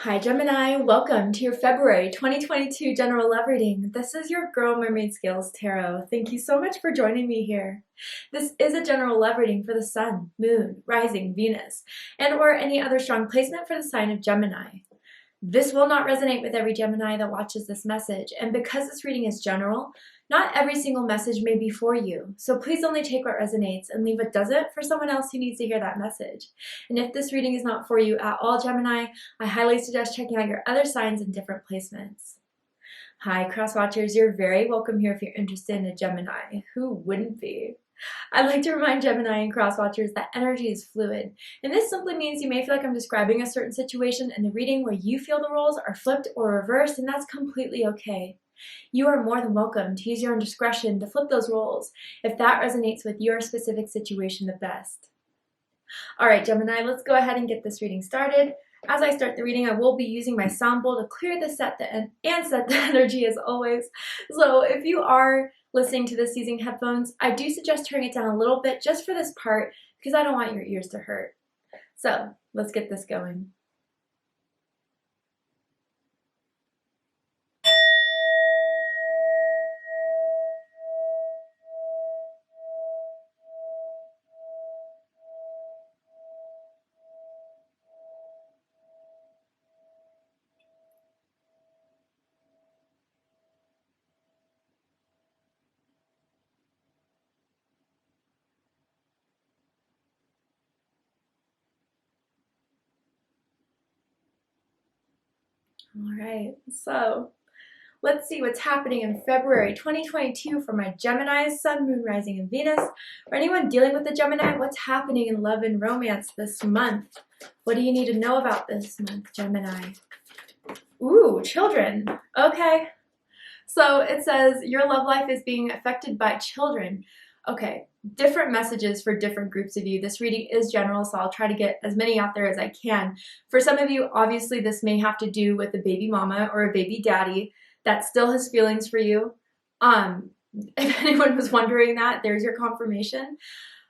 Hi Gemini, welcome to your February 2022 general love reading. This is your Girl Mermaid Scales Tarot. Thank you so much for joining me here. This is a general love reading for the Sun, Moon, Rising, Venus, and or any other strong placement for the sign of Gemini. This will not resonate with every Gemini that watches this message, and because this reading is general, not every single message may be for you. So please only take what resonates and leave what doesn't for someone else who needs to hear that message. And if this reading is not for you at all, Gemini, I highly suggest checking out your other signs and different placements. Hi, cross watchers, you're very welcome here if you're interested in a Gemini. Who wouldn't be? I'd like to remind Gemini and cross watchers that energy is fluid, and this simply means you may feel like I'm describing a certain situation in the reading where you feel the roles are flipped or reversed, and that's completely okay. You are more than welcome to use your own discretion to flip those roles if that resonates with your specific situation the best. Alright Gemini, let's go ahead and get this reading started. As I start the reading, I will be using my sound bowl to clear the set and set the energy as always. So if you are listening to this using headphones, I do suggest turning it down a little bit just for this part because I don't want your ears to hurt. So let's get this going. All right, so let's see what's happening in February 2022 for my Geminis, Sun, Moon, Rising, and Venus. For anyone dealing with the Gemini, what's happening in love and romance this month? What do you need to know about this month, Gemini? Ooh, children. Okay. So it says your love life is being affected by children. Okay, different messages for different groups of you. This reading is general, so I'll try to get as many out there as I can. For some of you, obviously this may have to do with a baby mama or a baby daddy that still has feelings for you. If anyone was wondering that, there's your confirmation.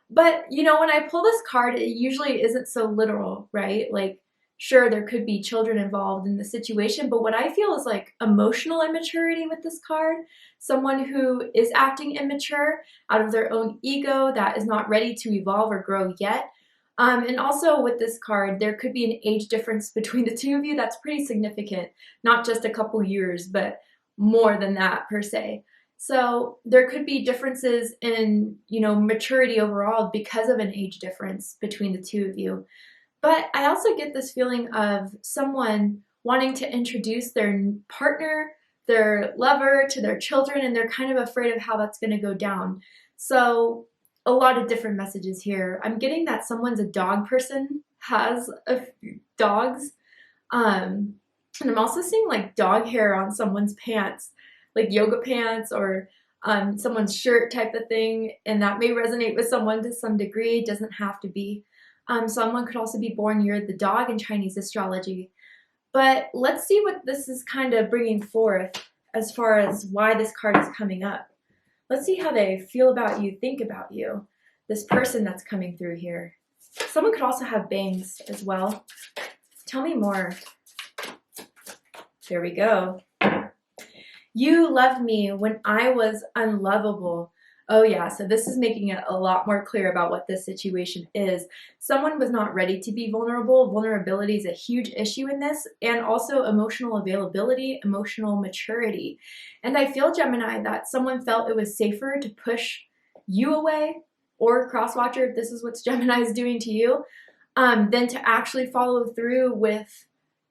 But you know, when I pull this card, it usually isn't so literal, right? Like, sure, there could be children involved in the situation, but what I feel is like emotional immaturity with this card. Someone who is acting immature out of their own ego that is not ready to evolve or grow yet. And also with this card, there could be an age difference between the two of you that's pretty significant. Not just a couple years, but more than that per se. So there could be differences in, maturity overall because of an age difference between the two of you. But I also get this feeling of someone wanting to introduce their partner, their lover to their children, and they're kind of afraid of how that's going to go down. So a lot of different messages here. I'm getting that someone's a dog person, has a few dogs. And I'm also seeing like dog hair on someone's pants, like yoga pants or someone's shirt type of thing. And that may resonate with someone to some degree. It doesn't have to be. Someone could also be born near the dog in Chinese astrology. But let's see what this is kind of bringing forth as far as why this card is coming up. Let's see how they feel about you, think about you, this person that's coming through here. Someone could also have bangs as well. Tell me more. There we go. You loved me when I was unlovable. Oh yeah, so this is making it a lot more clear about what this situation is. Someone was not ready to be vulnerable. Vulnerability is a huge issue in this, and also emotional availability, emotional maturity. And I feel, Gemini, that someone felt it was safer to push you away, or cross-watcher, if this is what Gemini is doing to you, than to actually follow through with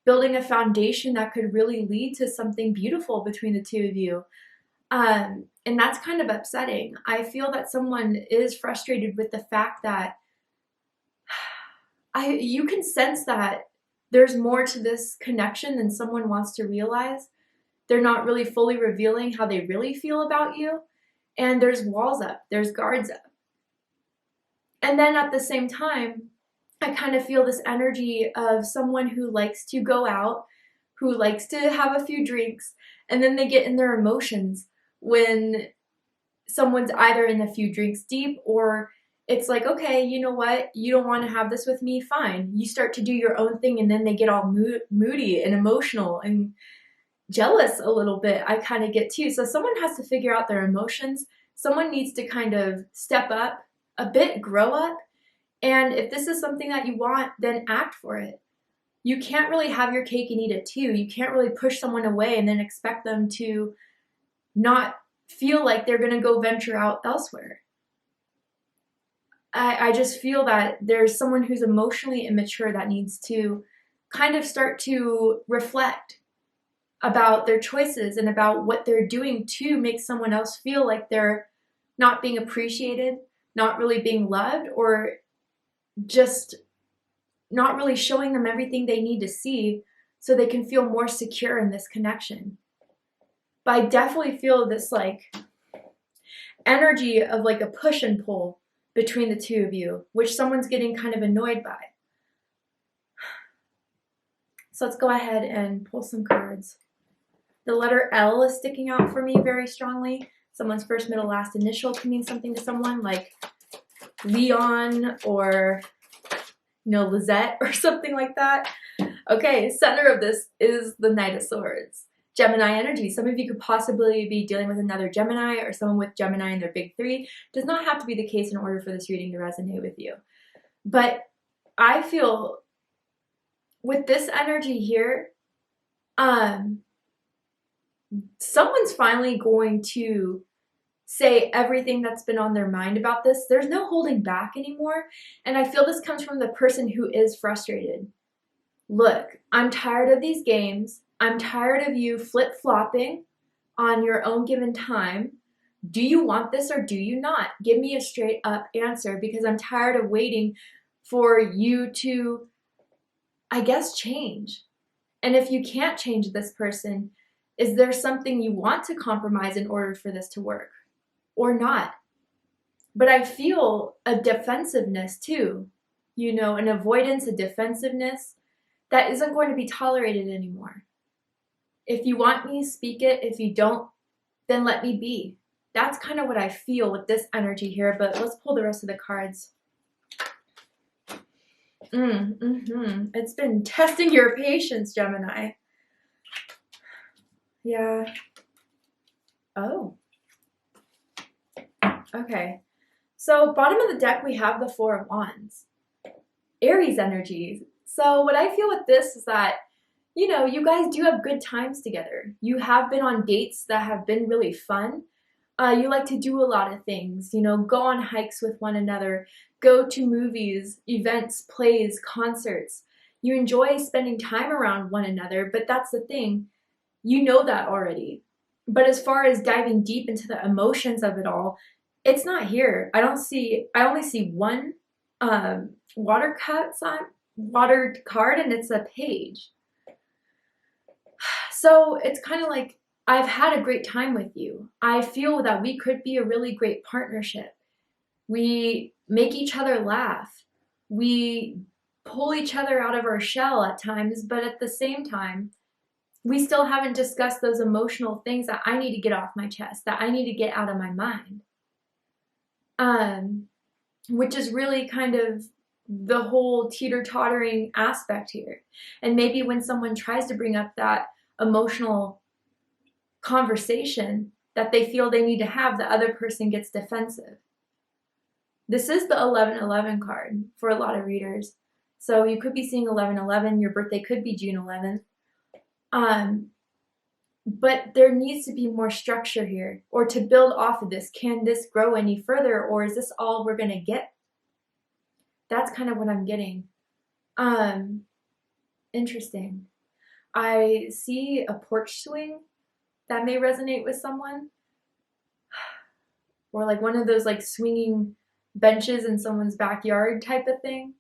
building a foundation that could really lead to something beautiful between the two of you. And that's kind of upsetting. I feel that someone is frustrated with the fact that you can sense that there's more to this connection than someone wants to realize. They're not really fully revealing how they really feel about you. And there's walls up, there's guards up. And then at the same time, I kind of feel this energy of someone who likes to go out, who likes to have a few drinks, and then they get in their emotions when someone's either in a few drinks deep or it's like, okay, you know what? You don't want to have this with me? Fine. You start to do your own thing, and then they get all moody and emotional and jealous a little bit. I kind of get too. So someone has to figure out their emotions. Someone needs to kind of step up a bit, grow up. And if this is something that you want, then act for it. You can't really have your cake and eat it too. You can't really push someone away and then expect them to not feel like they're going to go venture out elsewhere. I just feel that there's someone who's emotionally immature that needs to kind of start to reflect about their choices and about what they're doing to make someone else feel like they're not being appreciated, not really being loved, or just not really showing them everything they need to see so they can feel more secure in this connection. But I definitely feel this like energy of like a push and pull between the two of you, which someone's getting kind of annoyed by. So let's go ahead and pull some cards. The letter L is sticking out for me very strongly. Someone's first, middle, last initial can mean something to someone, like Leon or, you know, Lizette or something like that. Okay, center of this is the Knight of Swords. Gemini energy. Some of you could possibly be dealing with another Gemini or someone with Gemini in their big three. Does not have to be the case in order for this reading to resonate with you. But I feel with this energy here, someone's finally going to say everything that's been on their mind about this. There's no holding back anymore. And I feel this comes from the person who is frustrated. Look, I'm tired of these games. I'm tired of you flip-flopping on your own given time. Do you want this or do you not? Give me a straight up answer, because I'm tired of waiting for you to, I guess, change. And if you can't change this person, is there something you want to compromise in order for this to work or not? But I feel a defensiveness too, you know, an avoidance, a defensiveness that isn't going to be tolerated anymore. If you want me, speak it. If you don't, then let me be. That's kind of what I feel with this energy here, but let's pull the rest of the cards. It's been testing your patience, Gemini. Yeah. Oh. Okay. So bottom of the deck, we have the Four of Wands. Aries energy. So what I feel with this is that, you know, you guys do have good times together. You have been on dates that have been really fun. You like to do a lot of things, you know, go on hikes with one another, go to movies, events, plays, concerts. You enjoy spending time around one another, but that's the thing. You know that already. But as far as diving deep into the emotions of it all, it's not here. I only see one water card, and it's a page. So it's kind of like, I've had a great time with you. I feel that we could be a really great partnership. We make each other laugh. We pull each other out of our shell at times, but at the same time, we still haven't discussed those emotional things that I need to get off my chest, that I need to get out of my mind. Which is really kind of the whole teeter-tottering aspect here. And maybe when someone tries to bring up that emotional conversation that they feel they need to have, the other person gets defensive. This is the 1111 card for a lot of readers. So you could be seeing 1111. Your birthday could be June 11th. But there needs to be more structure here, or to build off of this. Can this grow any further, or is this all we're going to get? That's kind of what I'm getting. Interesting. I see a porch swing that may resonate with someone, or like one of those like swinging benches in someone's backyard type of thing.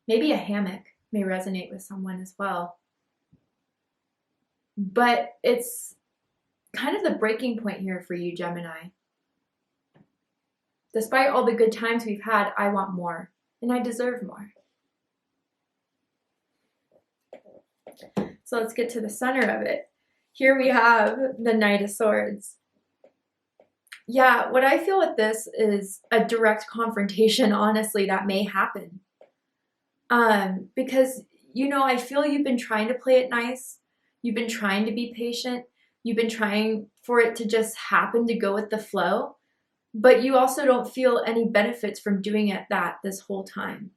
Maybe a hammock may resonate with someone as well. But it's kind of the breaking point here for you, Gemini. Despite all the good times we've had, I want more, and I deserve more. So let's get to the center of it. Here we have the Knight of Swords. Yeah, what I feel with this is a direct confrontation, honestly, that may happen. Because, I feel you've been trying to play it nice. You've been trying to be patient. You've been trying for it to just happen to go with the flow. But you also don't feel any benefits from doing it this whole time.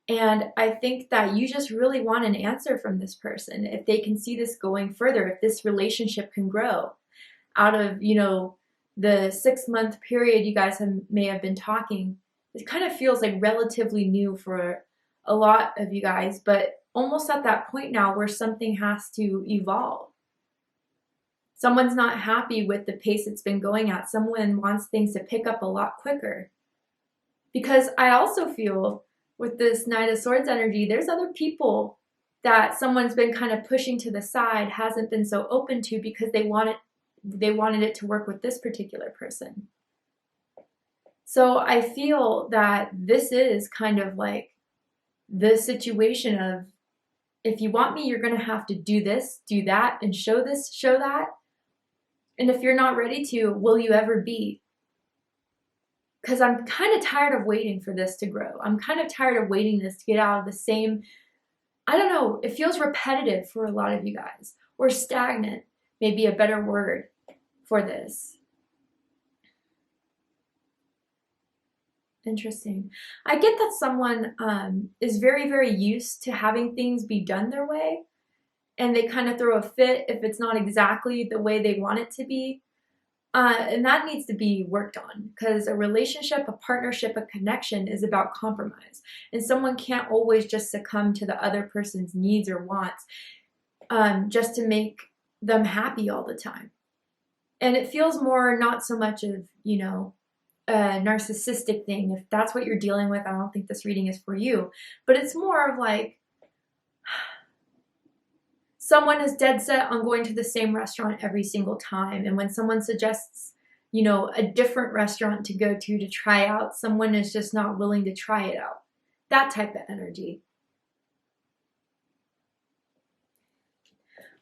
And I think that you just really want an answer from this person. If they can see this going further, if this relationship can grow out of, the 6-month period you guys may have been talking, it kind of feels like relatively new for a lot of you guys, but almost at that point now where something has to evolve. Someone's not happy with the pace it's been going at. Someone wants things to pick up a lot quicker. Because I also feel with this Knight of Swords energy, there's other people that someone's been kind of pushing to the side, hasn't been so open to because they wanted it to work with this particular person. So I feel that this is kind of like the situation of, if you want me, you're going to have to do this, do that, and show this, show that. And if you're not ready to, will you ever be? Because I'm kind of tired of waiting for this to grow. I'm kind of tired of waiting this to get out of the same, I don't know, it feels repetitive for a lot of you guys, or stagnant, maybe a better word for this. Interesting. I get that someone is very, very used to having things be done their way, and they kind of throw a fit if it's not exactly the way they want it to be. And that needs to be worked on, because a relationship, a partnership, a connection is about compromise. And someone can't always just succumb to the other person's needs or wants just to make them happy all the time. And it feels more not so much of, a narcissistic thing. If that's what you're dealing with, I don't think this reading is for you. But it's more of like, someone is dead set on going to the same restaurant every single time. And when someone suggests, a different restaurant to go to try out, someone is just not willing to try it out. That type of energy.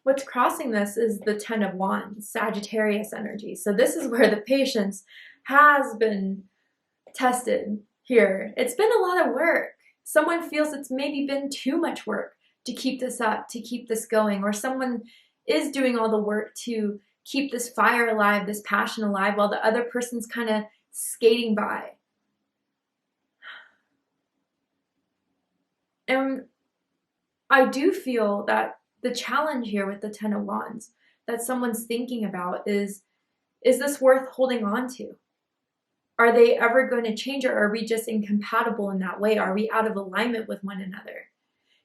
What's crossing this is the Ten of Wands, Sagittarius energy. So this is where the patience has been tested here. It's been a lot of work. Someone feels it's maybe been too much work to keep this up, to keep this going, or someone is doing all the work to keep this fire alive, this passion alive, while the other person's kind of skating by. And I do feel that the challenge here with the Ten of Wands that someone's thinking about is this worth holding on to? Are they ever going to change, or are we just incompatible in that way? Are we out of alignment with one another?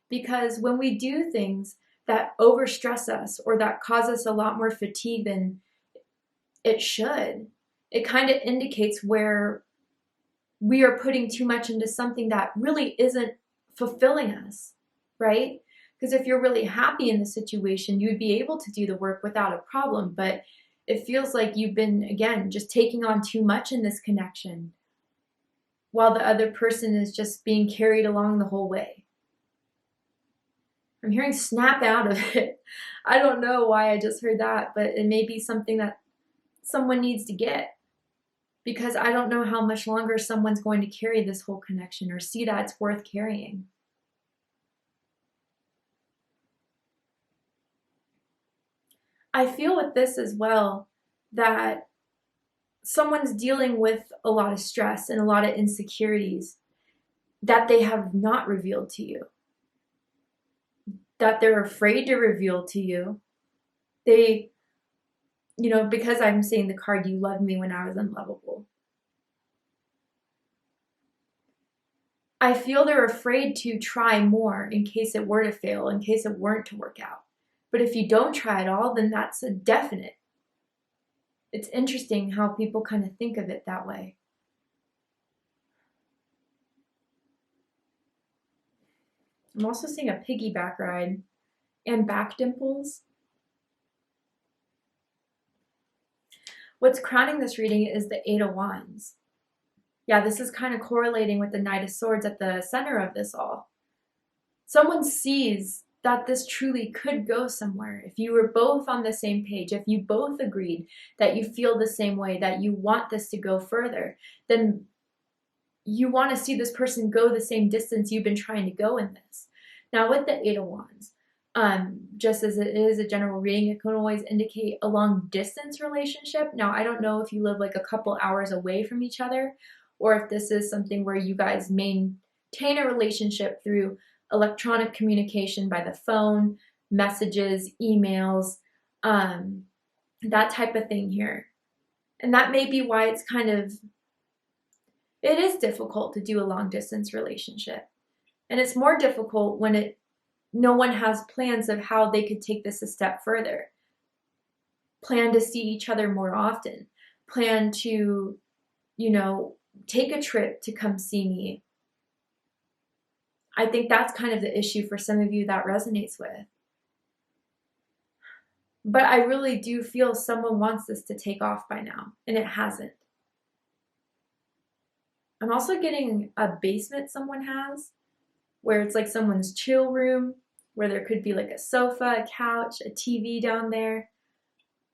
Because when we do things that overstress us or that cause us a lot more fatigue than it should, it kind of indicates where we are putting too much into something that really isn't fulfilling us, right? Because if you're really happy in the situation, you would be able to do the work without a problem. But it feels like you've been, again, just taking on too much in this connection while the other person is just being carried along the whole way. I'm hearing snap out of it. I don't know why I just heard that, but it may be something that someone needs to get, because I don't know how much longer someone's going to carry this whole connection or see that it's worth carrying. I feel with this as well that someone's dealing with a lot of stress and a lot of insecurities that they have not revealed to you, that they're afraid to reveal to you. They, because I'm saying the card, you loved me when I was unlovable. I feel they're afraid to try more in case it were to fail, in case it weren't to work out. But if you don't try at all, then that's a definite. It's interesting how people kind of think of it that way. I'm also seeing a piggyback ride and back dimples. What's crowning this reading is the Eight of Wands. Yeah, this is kind of correlating with the Knight of Swords at the center of this all. Someone sees that this truly could go somewhere. If you were both on the same page, if you both agreed that you feel the same way, that you want this to go further, then you want to see this person go the same distance you've been trying to go in this. Now with the Eight of Wands, just as it is a general reading, it can always indicate a long distance relationship. Now I don't know if you live like a couple hours away from each other, or if this is something where you guys maintain a relationship through electronic communication by the phone, messages, emails, that type of thing here. And that may be why it's it is difficult to do a long distance relationship. And it's more difficult when no one has plans of how they could take this a step further. Plan to see each other more often. Plan to, take a trip to come see me. I think that's kind of the issue for some of you that resonates with. But I really do feel someone wants this to take off by now, and it hasn't. I'm also getting a basement someone has, where it's like someone's chill room, where there could be like a sofa, a couch, a TV down there.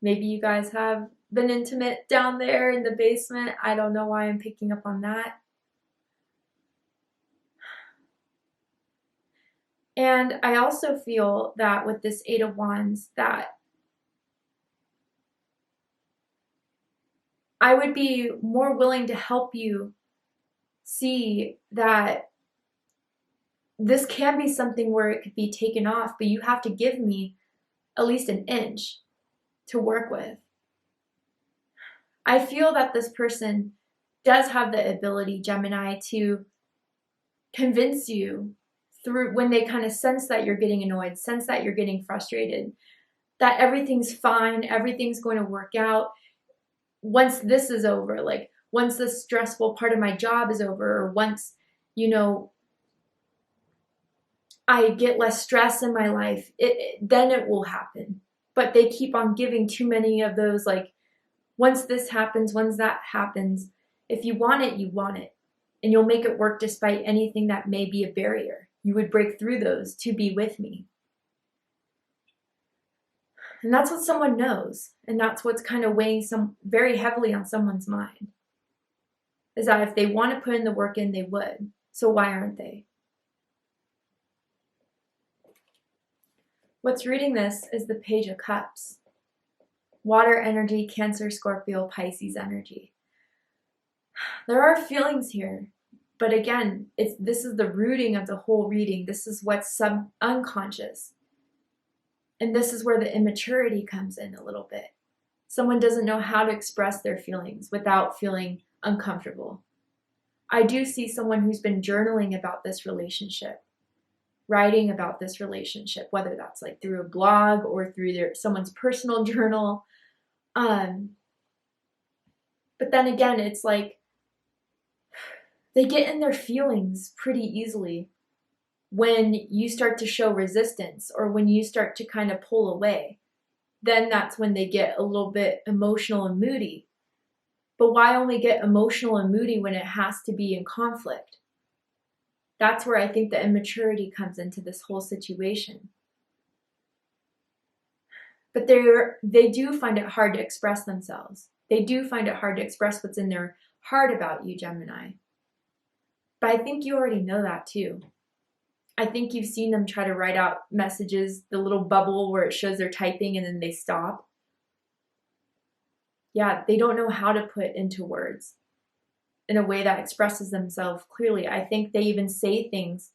Maybe you guys have been intimate down there in the basement. I don't know why I'm picking up on that. And I also feel that with this Eight of Wands, that I would be more willing to help you see that this can be something where it could be taken off, but you have to give me at least an inch to work with. I feel that this person does have the ability, Gemini, to convince you through when they kind of sense that you're getting annoyed, sense that you're getting frustrated, that everything's fine, everything's going to work out. Once this is over, like once the stressful part of my job is over, or once, I get less stress in my life, then it will happen. But they keep on giving too many of those, like, once this happens, once that happens. If you want it, you want it. And you'll make it work despite anything that may be a barrier. You would break through those to be with me. And that's what someone knows. And that's what's kind of weighing very heavily on someone's mind. Is that if they want to put in the work in, they would. So why aren't they? What's reading this is the Page of Cups. Water energy, Cancer, Scorpio, Pisces energy. There are feelings here. But again, this is the rooting of the whole reading. This is what's unconscious. And this is where the immaturity comes in a little bit. Someone doesn't know how to express their feelings without feeling uncomfortable. I do see someone who's been journaling about this relationship, writing about this relationship, whether that's like through a blog or through someone's personal journal. But then again, it's like they get in their feelings pretty easily when you start to show resistance or when you start to kind of pull away. Then that's when they get a little bit emotional and moody. But why only get emotional and moody when it has to be in conflict? That's where I think the immaturity comes into this whole situation. But they do find it hard to express themselves. They do find it hard to express what's in their heart about you, Gemini. But I think you already know that too. I think you've seen them try to write out messages, the little bubble where it shows they're typing and then they stop. Yeah, they don't know how to put into words in a way that expresses themselves clearly. I think they even say things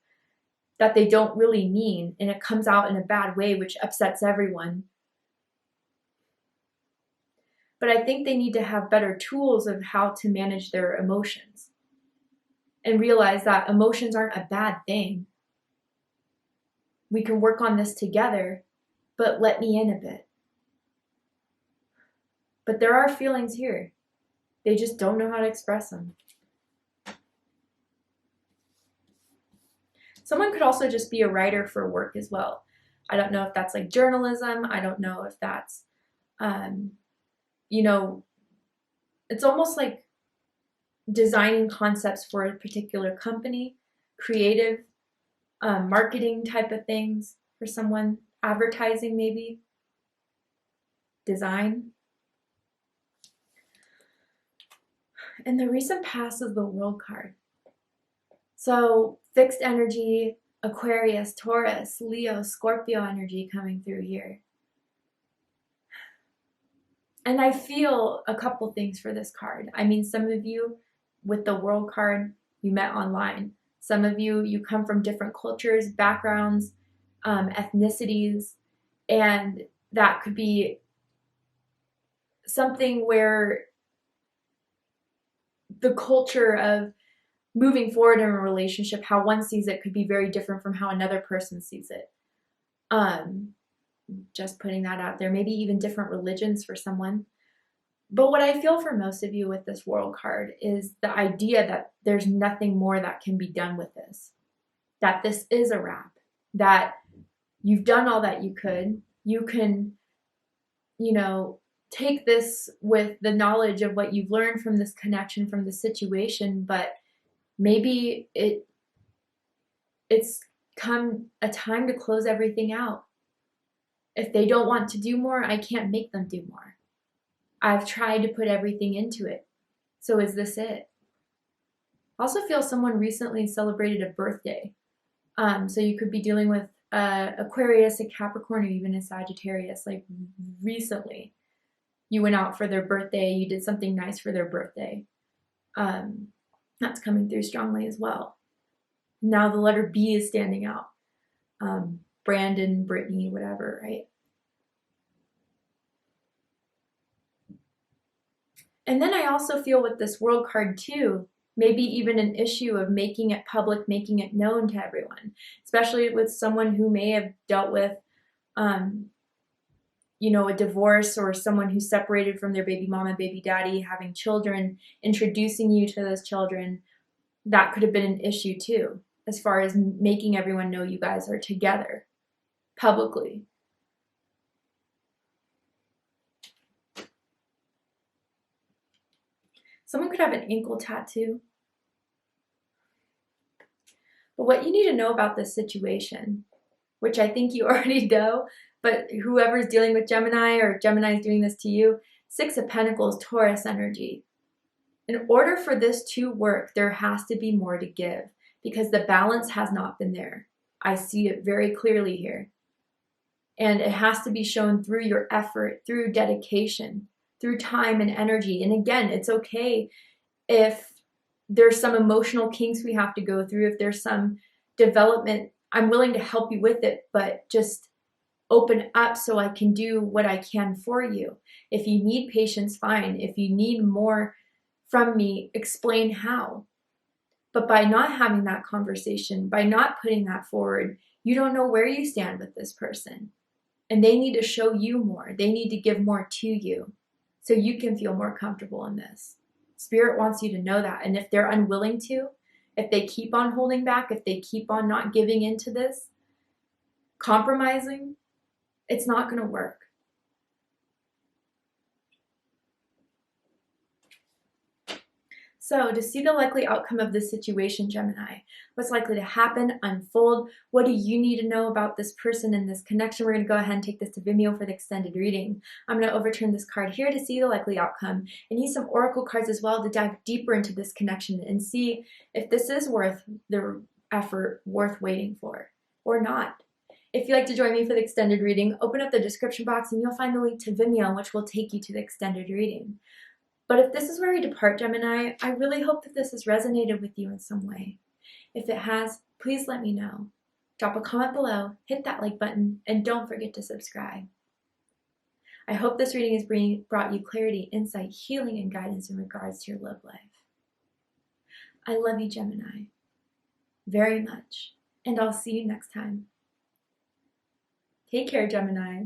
that they don't really mean, and it comes out in a bad way, which upsets everyone. But I think they need to have better tools of how to manage their emotions and realize that emotions aren't a bad thing. We can work on this together, but let me in a bit. But there are feelings here. They just don't know how to express them. Someone could also just be a writer for work as well. I don't know if that's like journalism. I don't know if that's, it's almost like designing concepts for a particular company, creative, marketing type of things. for someone. Advertising, maybe. Design. And the recent past is the World card. So fixed energy, Aquarius, Taurus, Leo, Scorpio energy coming through here. And I feel a couple things for this card. I mean, some of you with the World card, you met online. Some of you, you come from different cultures, backgrounds, ethnicities, and that could be something where the culture of moving forward in a relationship, how one sees it could be very different from how another person sees it. Just putting that out there. Maybe even different religions for someone. But what I feel for most of you with this World card is the idea that there's nothing more that can be done with this. That this is a wrap. That you've done all that you could. You can, take this with the knowledge of what you've learned from this connection, from the situation, but maybe it's come a time to close everything out. If they don't want to do more, I can't make them do more. I've tried to put everything into it. So is this it? I also feel someone recently celebrated a birthday. So you could be dealing with Aquarius, a Capricorn, or even a Sagittarius, like recently. You went out for their birthday, you did something nice for their birthday. That's coming through strongly as well. Now the letter B is standing out. Brandon, Brittany, whatever, right? And then I also feel with this World card too, maybe even an issue of making it public, making it known to everyone, especially with someone who may have dealt with, a divorce, or someone who's separated from their baby mama, baby daddy, having children, introducing you to those children. That could have been an issue too, as far as making everyone know you guys are together publicly. Someone could have an ankle tattoo. But what you need to know about this situation, which I think you already know, but whoever's dealing with Gemini, or Gemini is doing this to you, 6 of Pentacles, Taurus energy. In order for this to work, there has to be more to give, because the balance has not been there. I see it very clearly here. And it has to be shown through your effort, through dedication, through time and energy. And again, it's okay if there's some emotional kinks we have to go through, if there's some development, I'm willing to help you with it, but just open up so I can do what I can for you. If you need patience, fine. If you need more from me, explain how. But by not having that conversation, by not putting that forward, you don't know where you stand with this person. And they need to show you more. They need to give more to you so you can feel more comfortable in this. Spirit wants you to know that. And if they're unwilling to, if they keep on holding back, if they keep on not giving into this, compromising, it's not going to work. So to see the likely outcome of this situation, Gemini, what's likely to happen, unfold, what do you need to know about this person and this connection? We're going to go ahead and take this to Vimeo for the extended reading. I'm going to overturn this card here to see the likely outcome, and use some oracle cards as well to dive deeper into this connection and see if this is worth the effort, worth waiting for, or not. If you'd like to join me for the extended reading, open up the description box and you'll find the link to Vimeo, which will take you to the extended reading. But if this is where we depart, Gemini, I really hope that this has resonated with you in some way. If it has, please let me know. Drop a comment below, hit that like button, and don't forget to subscribe. I hope this reading has brought you clarity, insight, healing, and guidance in regards to your love life. I love you, Gemini, very much, and I'll see you next time. Take care, Gemini.